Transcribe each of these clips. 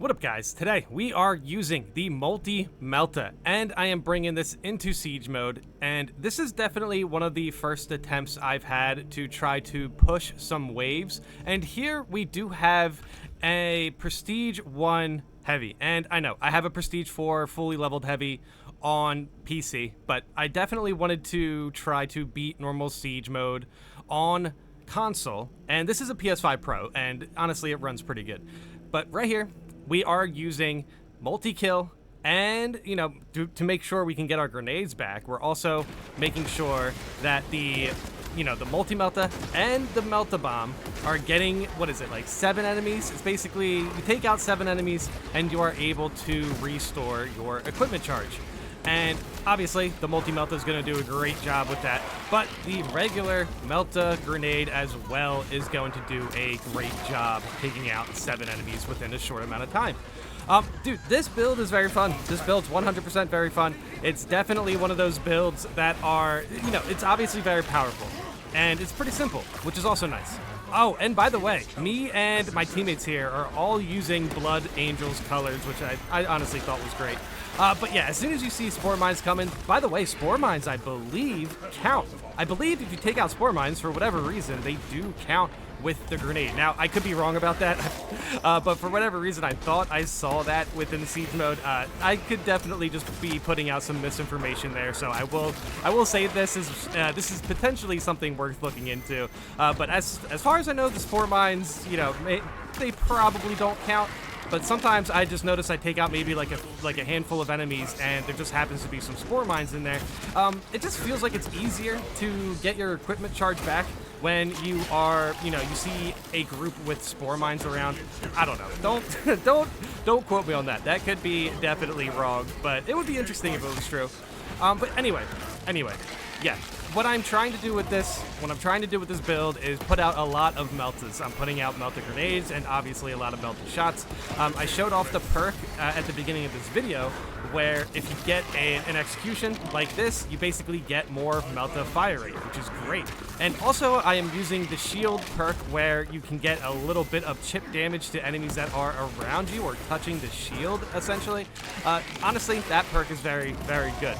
What up, guys? Today we are using the multi-MELTA, and I am bringing this into siege mode, and this is definitely one of the first attempts I've had to try to push some waves. And here we do have a Prestige 1 heavy, and I know I have a Prestige 4 fully leveled heavy on PC, but I definitely wanted to try to beat normal siege mode on console, and this is a PS5 Pro, and honestly it runs pretty good. But right here we are using multi-kill, and to make sure we can get our grenades back, we're also making sure that the multi-melta and the melta bomb are getting, what is it, like 7 enemies? It's basically, you take out 7 enemies and you are able to restore your equipment charge. And obviously, the multi-melta is going to do a great job with that, but the regular melta grenade as well is going to do a great job taking out 7 enemies within a short amount of time. Dude, this build is very fun. This build's 100% very fun. It's definitely one of those builds that are, it's obviously very powerful, and it's pretty simple, which is also nice. Oh, and by the way, me and my teammates here are all using Blood Angels colors, which I honestly thought was great. But yeah, as soon as you see Spore Mines coming, by the way, Spore Mines, I believe, count. I believe if you take out Spore Mines, for whatever reason, they do count with the grenade. Now, I could be wrong about that, but for whatever reason, I thought I saw that within siege mode. I could definitely just be putting out some misinformation there, so I will say this is potentially something worth looking into. But as far as I know, the Spore Mines, they probably don't count. But sometimes I just notice I take out maybe like a handful of enemies, and there just happens to be some Spore Mines in there. It just feels like it's easier to get your equipment charge back when you are, you see a group with Spore Mines around. I don't know. Don't quote me on that. That could be definitely wrong, but it would be interesting if it was true. But anyway, yeah. What I'm trying to do with this build is put out a lot of meltas. I'm putting out melta grenades and obviously a lot of melta shots. I showed off the perk at the beginning of this video, where if you get an execution like this, you basically get more melta fire rate, which is great. And also, I am using the shield perk, where you can get a little bit of chip damage to enemies that are around you or touching the shield, essentially. Honestly, that perk is very, very good.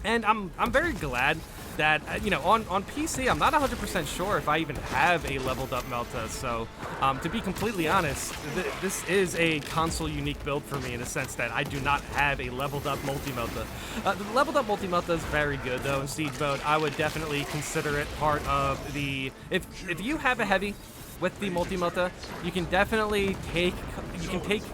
And I'm very glad that, on PC, I'm not 100% sure if I even have a leveled up melta, so to be completely honest, this is a console unique build for me in the sense that I do not have a leveled up multi-melta. The leveled up multi-melta is very good though in siege mode. I would definitely consider it part of the, if you have a heavy with the multi-melta, you can definitely take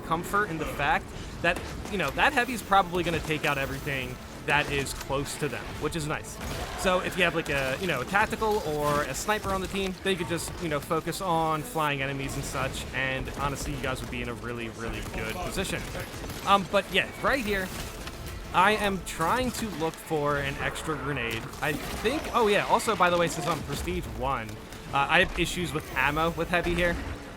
comfort in the fact that, that heavy is probably going to take out everything that is close to them, which is nice. So if you have like a tactical or a sniper on the team, they could just focus on flying enemies and such, and honestly you guys would be in a really, really good position. But yeah, right here I am trying to look for an extra grenade. I think, oh yeah, also by the way, since I'm Prestige 1, I have issues with ammo with heavy here.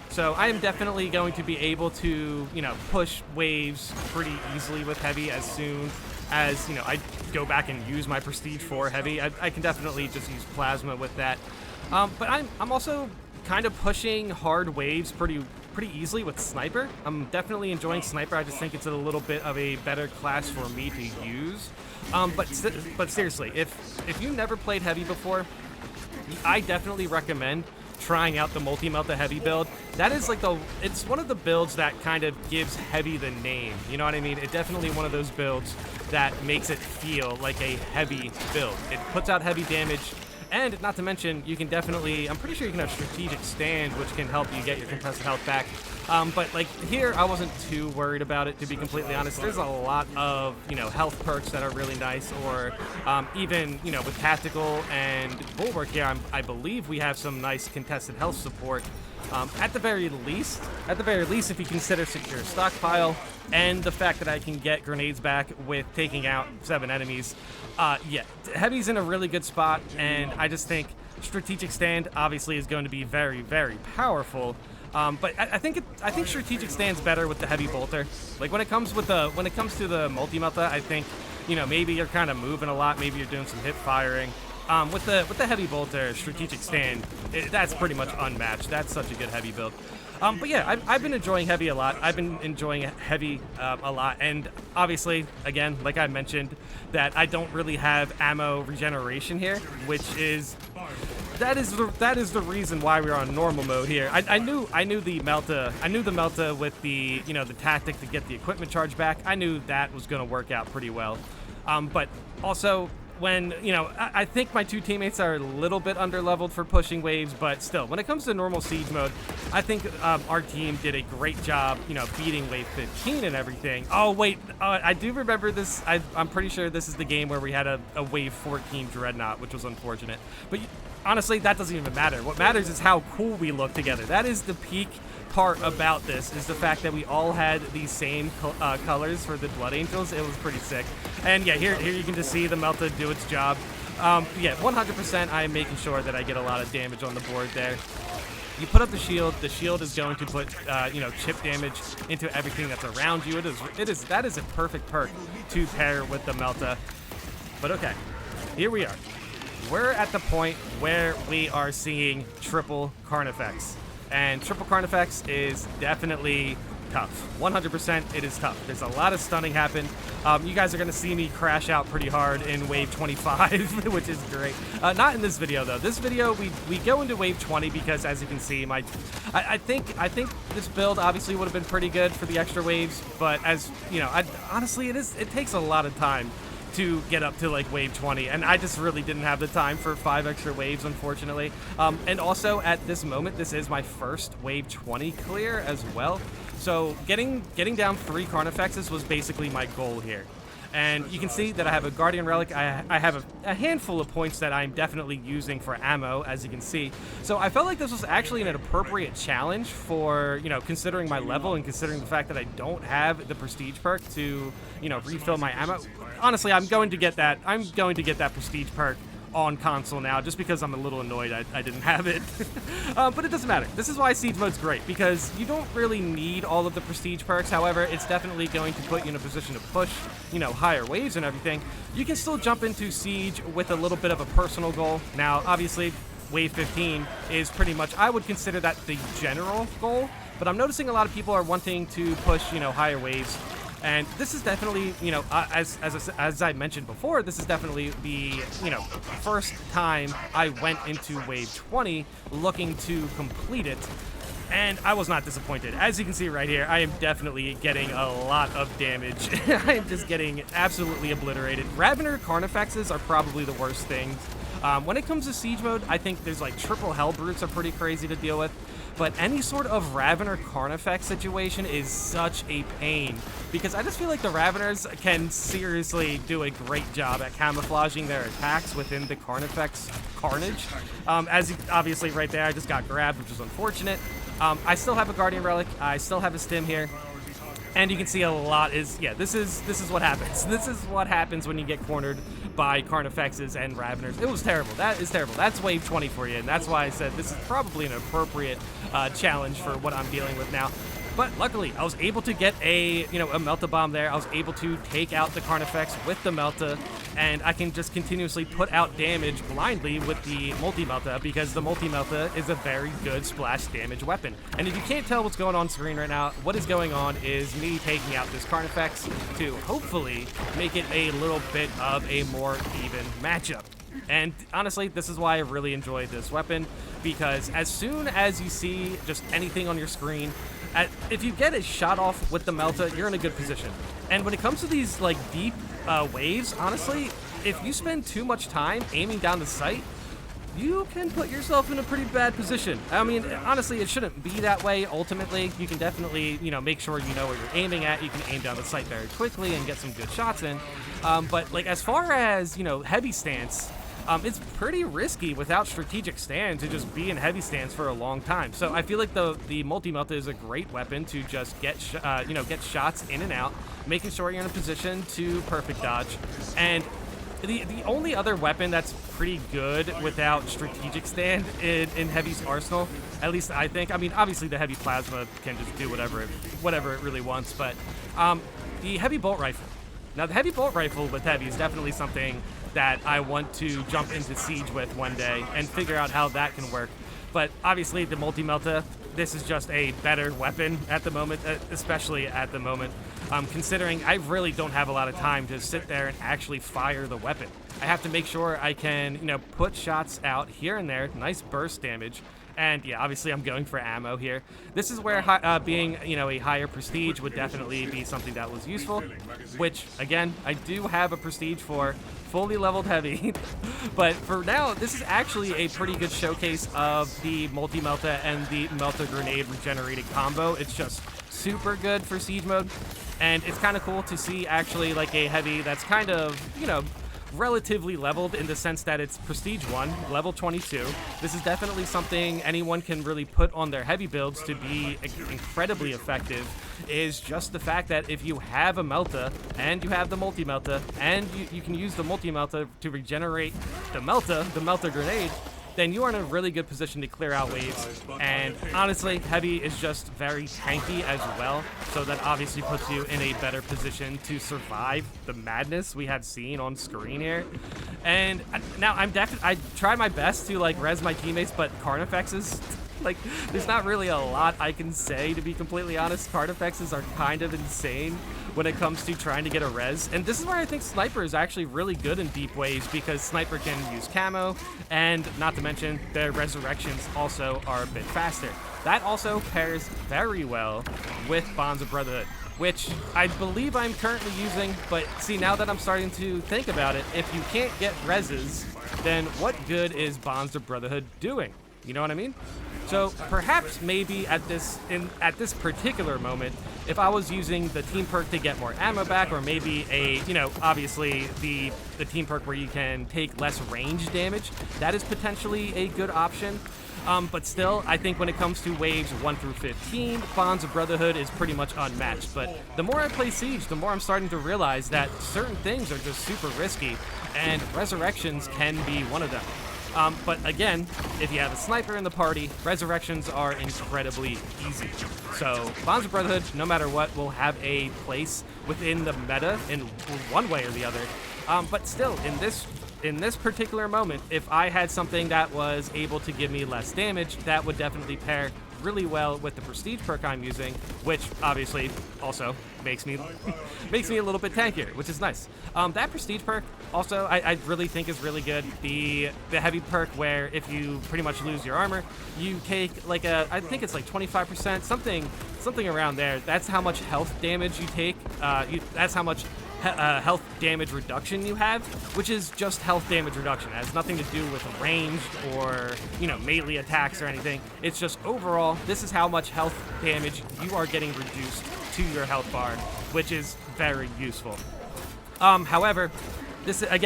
So I am definitely going to be able to, push waves pretty easily with heavy as soon as, I go back and use my Prestige 4 heavy. I can definitely just use plasma with that. But I'm also kind of pushing hard waves pretty easily with sniper. I'm definitely enjoying sniper. I just think it's a little bit of a better class for me to use. But seriously, if you never played heavy before, I definitely recommend trying out the multi-melta heavy build. That is like it's one of the builds that kind of gives heavy the name, you know what I mean? It's definitely one of those builds that makes it feel like a heavy build. It puts out heavy damage, and not to mention, you can definitely, I'm pretty sure you can have strategic stand, which can help you get your contested health back. But like here, I wasn't too worried about it, to be completely honest. There's a lot of, health perks that are really nice, or even, with tactical and bulwark here, I believe we have some nice contested health support. At the very least, if you consider secure stockpile and the fact that I can get grenades back with taking out 7 enemies, yeah, heavy's in a really good spot, and I just think strategic stand obviously is going to be very, very powerful. But I think strategic stand's better with the heavy bolter. Like when it comes to the multi-melta, I think maybe you're kind of moving a lot, maybe you're doing some hip firing. With the heavy bolter strategic stand, that's pretty much unmatched. That's such a good heavy build. But yeah, I've been enjoying heavy a lot. I've been enjoying heavy a lot, and obviously, again, like I mentioned, that I don't really have ammo regeneration here, which is that is the reason why we're on normal mode here. I knew the Melta with the the tactic to get the equipment charge back. I knew that was going to work out pretty well, but also, when, I think my two teammates are a little bit underleveled for pushing waves, but still, when it comes to normal siege mode, I think our team did a great job, beating wave 15 and everything. Oh, wait, I do remember this. I'm pretty sure this is the game where we had a wave 14 dreadnought, which was unfortunate. But honestly, that doesn't even matter. What matters is how cool we look together. That is the peak part about this, is the fact that we all had these same colors for the Blood Angels. It was pretty sick. And yeah, here you can just see the Melta do its job. Yeah, 100% I am making sure that I get a lot of damage on the board there. You put up the shield is going to put chip damage into everything that's around you. That is a perfect perk to pair with the Melta. But okay, here we are. We're at the point where we are seeing triple Carnifex. And triple Carnifex is definitely tough. 100% it is tough. There's a lot of stunning happen. You guys are going to see me crash out pretty hard in wave 25, which is great. Not in this video, though. This video, we go into wave 20 because, as you can see, I think this build obviously would have been pretty good for the extra waves, but as, honestly, it takes a lot of time to get up to like wave 20, and I just really didn't have the time for 5 extra waves, unfortunately. And also at this moment, this is my first wave 20 clear as well, so getting down 3 Carnifexes was basically my goal here. And you can see that I have a Guardian Relic. I have a handful of points that I'm definitely using for ammo, as you can see. So I felt like this was actually an appropriate challenge for, considering my level and considering the fact that I don't have the prestige perk to, refill my ammo. Honestly, I'm going to get that prestige perk on console now, just because I'm a little annoyed I didn't have it. But it doesn't matter. This is why siege mode's great, because you don't really need all of the prestige perks. However, it's definitely going to put you in a position to push, higher waves and everything. You can still jump into siege with a little bit of a personal goal. Now, obviously, wave 15 is pretty much, I would consider that the general goal, but I'm noticing a lot of people are wanting to push, higher waves. And this is definitely, as I mentioned before, this is definitely the, first time I went into wave 20 looking to complete it. And I was not disappointed. As you can see right here, I am definitely getting a lot of damage. I am just getting absolutely obliterated. Ravener Carnifexes are probably the worst things. When it comes to siege mode, I think there's like triple Hell Brutes are pretty crazy to deal with. But any sort of Ravener Carnifex situation is such a pain, because I just feel like the Raveners can seriously do a great job at camouflaging their attacks within the Carnifex carnage. As you, obviously right there, I just got grabbed, which is unfortunate. I still have a Guardian Relic. I still have a stim here. And you can see a lot is, yeah, this is what happens. This is what happens when you get cornered by Carnifexes and Raveners. It was terrible. That is terrible. That's wave 20 for you, and that's why I said this is probably an appropriate challenge for what I'm dealing with now. But luckily, I was able to get a Melta bomb there. I was able to take out the Carnifex with the Melta, and I can just continuously put out damage blindly with the multi-Melta, because the multi-Melta is a very good splash damage weapon. And if you can't tell what's going on screen right now, what is going on is me taking out this Carnifex to hopefully make it a little bit of a more even matchup. And honestly, this is why I really enjoy this weapon, because as soon as you see just anything on your screen, if you get a shot off with the Melta, you're in a good position. And when it comes to these like deep waves, honestly, if you spend too much time aiming down the sight, you can put yourself in a pretty bad position. I mean, honestly, it shouldn't be that way. Ultimately, you can definitely, make sure you know where you're aiming at. You can aim down the sight very quickly and get some good shots in. But like as far as, heavy stance, it's pretty risky without strategic stand to just be in heavy stance for a long time. So I feel like the multi-Melta is a great weapon to just get shots in and out, making sure you're in a position to perfect dodge. And the only other weapon that's pretty good without strategic stand in Heavy's arsenal, at least I think. I mean, obviously the Heavy Plasma can just do whatever it really wants, but the Heavy Bolt Rifle. Now the Heavy Bolt Rifle with Heavy is definitely something that I want to jump into Siege with one day and figure out how that can work. But obviously the multi-Melta, this is just a better weapon at the moment, especially at the moment, considering I really don't have a lot of time to sit there and actually fire the weapon. I have to make sure I can, put shots out here and there, nice burst damage. And yeah, obviously I'm going for ammo here. This is where being, a higher prestige would definitely be something that was useful, which, again, I do have a prestige for fully leveled heavy. But for now, this is actually a pretty good showcase of the multi-melta and the melta grenade regenerated combo. It's just super good for siege mode. And it's kind of cool to see actually like a heavy that's kind of, relatively leveled in the sense that it's prestige 1, level 22. This is definitely something anyone can really put on their heavy builds to be incredibly effective, is just the fact that if you have a melta and you have the multi-melta and you can use the multi-melta to regenerate the melta grenade, then you are in a really good position to clear out waves. And honestly, heavy is just very tanky as well, so that obviously puts you in a better position to survive the madness we had seen on screen here. And now I try my best to like res my teammates, but CARNIFEXs, like, there's not really a lot I can say, to be completely honest. CARNIFEXs are kind of insane when it comes to trying to get a res. And this is where I think Sniper is actually really good in deep waves, because Sniper can use camo, and not to mention their resurrections also are a bit faster. That also pairs very well with Bonds of Brotherhood, which I believe I'm currently using. But see, now that I'm starting to think about it, if you can't get reses, then what good is Bonds of Brotherhood doing? You know what I mean? So perhaps maybe at this particular moment, if I was using the team perk to get more ammo back, or maybe obviously the team perk where you can take less range damage, that is potentially a good option. But still, I think when it comes to waves 1 through 15, Bonds of Brotherhood is pretty much unmatched. But the more I play Siege, the more I'm starting to realize that certain things are just super risky, and resurrections can be one of them. But again, if you have a sniper in the party, resurrections are incredibly easy. So Bonds of Brotherhood, no matter what, will have a place within the meta in one way or the other. But still, in this particular moment, if I had something that was able to give me less damage, that would definitely pair really well with the prestige perk I'm using, which obviously also makes me a little bit tankier, which is nice. That prestige perk also I really think is really good. The heavy perk, where if you pretty much lose your armor, you take like I think it's like 25%, something around there. That's how much health damage you take. That's how much health damage reduction you have, which is just health damage reduction. It has nothing to do with ranged or melee attacks or anything. It's just overall, this is how much health damage you are getting reduced to your health bar, which is very useful. However, this at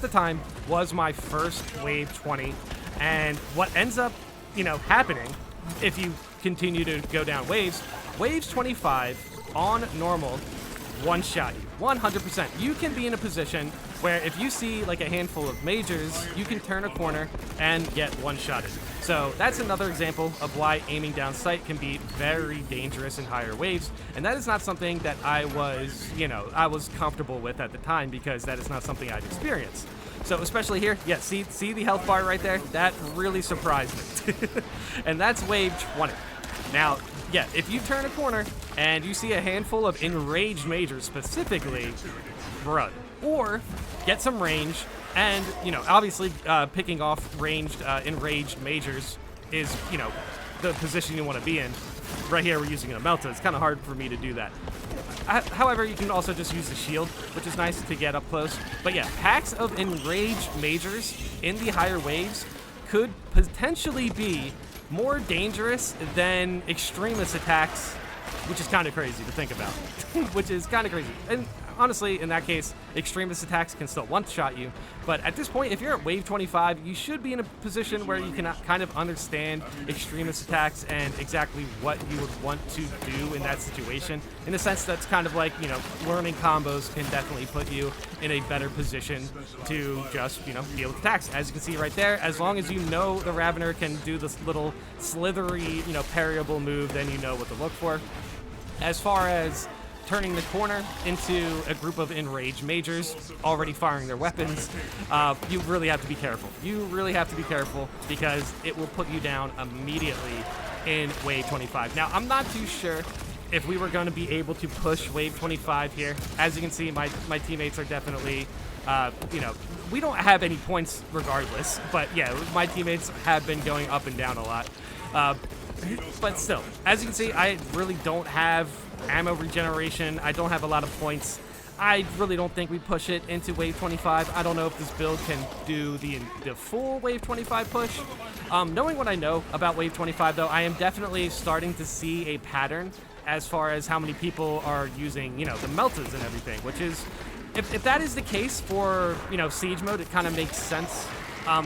the time was my first wave 20, and what ends up happening if you continue to go down waves 25 on normal one-shot you, 100%. You can be in a position where if you see like a handful of majors, you can turn a corner and get one-shotted. So that's another example of why aiming down sight can be very dangerous in higher waves, and that is not something that I was comfortable with at the time, because that is not something I'd experienced. So especially here, yeah, see the health bar right there? That really surprised me. And that's wave 20. Now, yeah, if you turn a corner and you see a handful of enraged majors specifically, run. Or get some range, and, obviously picking off enraged majors is, the position you want to be in. Right here, we're using a Melta. It's kind of hard for me to do that. However, you can also just use the shield, which is nice to get up close. But yeah, packs of enraged majors in the higher waves could potentially be more dangerous than extremist attacks, which is kind of crazy to think about. Which is kind of crazy. And honestly, in that case, extremist attacks can still one-shot you. But at this point, if you're at wave 25, you should be in a position where you can kind of understand extremist attacks and exactly what you would want to do in that situation. In a sense, that's kind of like, learning combos can definitely put you in a better position to just, deal with attacks. As you can see right there, as long as you know the Ravener can do this little slithery, parryable move, then you know what to look for. As far as turning the corner into a group of enraged majors already firing their weapons, you really have to be careful. You really have to be careful because it will put you down immediately in wave 25. Now, I'm not too sure if we were going to be able to push wave 25 here. As you can see, my teammates are definitely, we don't have any points regardless, but yeah, my teammates have been going up and down a lot. But still, as you can see, I really don't have ammo regeneration. I don't have a lot of points. I really don't think we push it into wave 25. I don't know if this build can do the full wave 25 push. Knowing what I know about wave 25, though, I am definitely starting to see a pattern as far as how many people are using, the meltas and everything, which is, if that is the case for, siege mode, it kind of makes sense.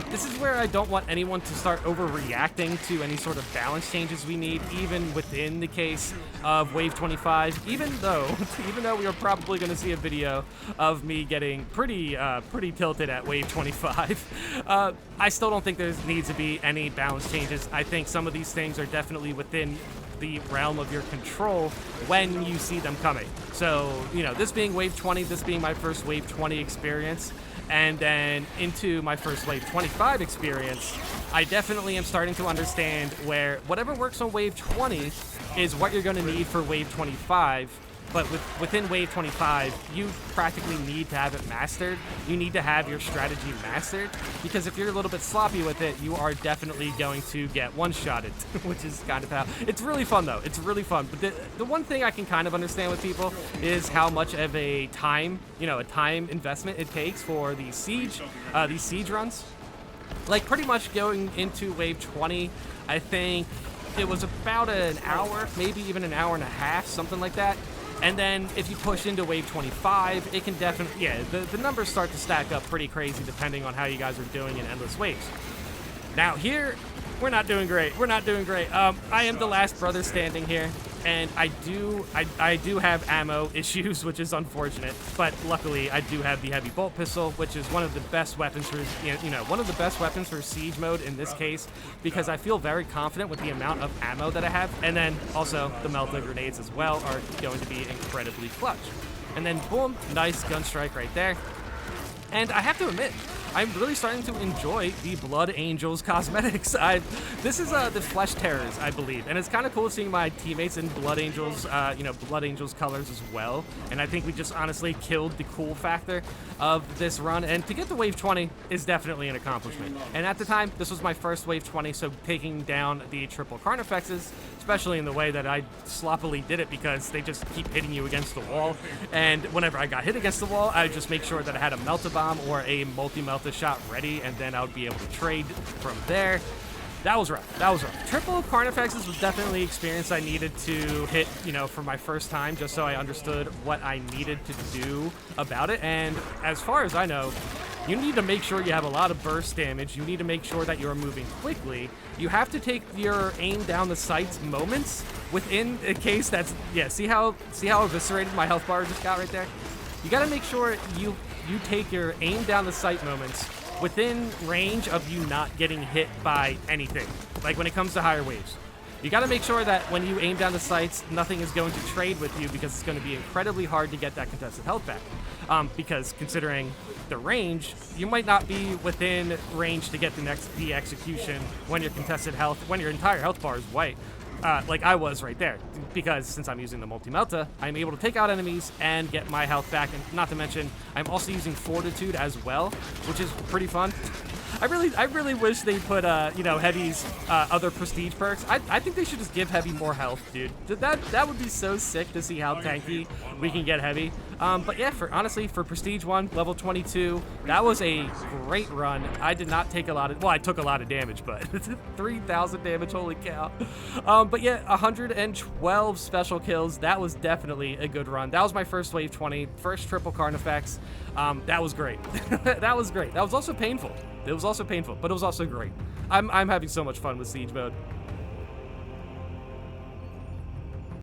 This is where I don't want anyone to start overreacting to any sort of balance changes we need, even within the case of wave 25. Even though we are probably going to see a video of me getting pretty tilted at wave 25, I still don't think there needs to be any balance changes. I think some of these things are definitely within the realm of your control when you see them coming. So, this being wave 20, this being my first wave 20 experience, and then into my first wave 25 experience, I definitely am starting to understand where whatever works on wave 20 is what you're going to need for wave 25. But within wave 25, you practically need to have it mastered. You need to have your strategy mastered, because if you're a little bit sloppy with it, you are definitely going to get one-shotted, which is kind of how... It's really fun, though. It's really fun. But the one thing I can kind of understand with people is how much of a time, a time investment it takes for these siege runs. Like, pretty much going into wave 20, I think it was about an hour, maybe even an hour and a half, something like that. And then if you push into wave 25, it can definitely, the numbers start to stack up pretty crazy depending on how you guys are doing in endless waves. Now here, we're not doing great. We're not doing great. I am the last brother standing here, and I do have ammo issues, which is unfortunate. But luckily, I do have the heavy bolt pistol, which is one of the best weapons for one of the best weapons for siege mode in this case, because I feel very confident with the amount of ammo that I have. And then also the MELTA grenades as well are going to be incredibly clutch. And then boom, nice gun strike right there. And I have to admit, I'm really starting to enjoy the Blood Angels cosmetics. This is the Flesh Terrors, I believe, and it's kind of cool seeing my teammates in Blood Angels, Blood Angels colors as well. And I think we just honestly killed the cool factor of this run. And to get to wave 20 is definitely an accomplishment. And at the time, this was my first wave 20, so taking down the triple Carnifexes, especially in the way that I sloppily did it because they just keep hitting you against the wall. And whenever I got hit against the wall, I would just make sure that I had a Melta Bomb or a multi-Melta shot ready, and then I would be able to trade from there. That was rough. That was rough. Triple Carnifexes was definitely an experience I needed to hit, for my first time, just so I understood what I needed to do about it. And as far as I know, you need to make sure you have a lot of burst damage. You need to make sure that you're moving quickly. You have to take your aim down the sights moments within a case that's, see how eviscerated my health bar just got right there? You gotta make sure you take your aim down the sight moments within range of you not getting hit by anything, like when it comes to higher waves. You got to make sure that when you aim down the sights, nothing is going to trade with you, because it's going to be incredibly hard to get that contested health back. Because considering the range, you might not be within range to get the execution when your entire health bar is white. Like I was right there, because since I'm using the multi-Melta, I'm able to take out enemies and get my health back, and not to mention, I'm also using Fortitude as well, which is pretty fun. I really wish they put, Heavy's other prestige perks. I think they should just give Heavy more health, dude. That would be so sick to see how tanky we can get Heavy. But yeah, honestly, for Prestige 1, level 22, that was a great run. I did not take I took a lot of damage, but 3,000 damage, holy cow. But yeah, 112 special kills. That was definitely a good run. That was my first wave 20, first triple Carnifex. That was great. That was great. That was also painful. It was also painful, but it was also great. I'm having so much fun with Siege mode.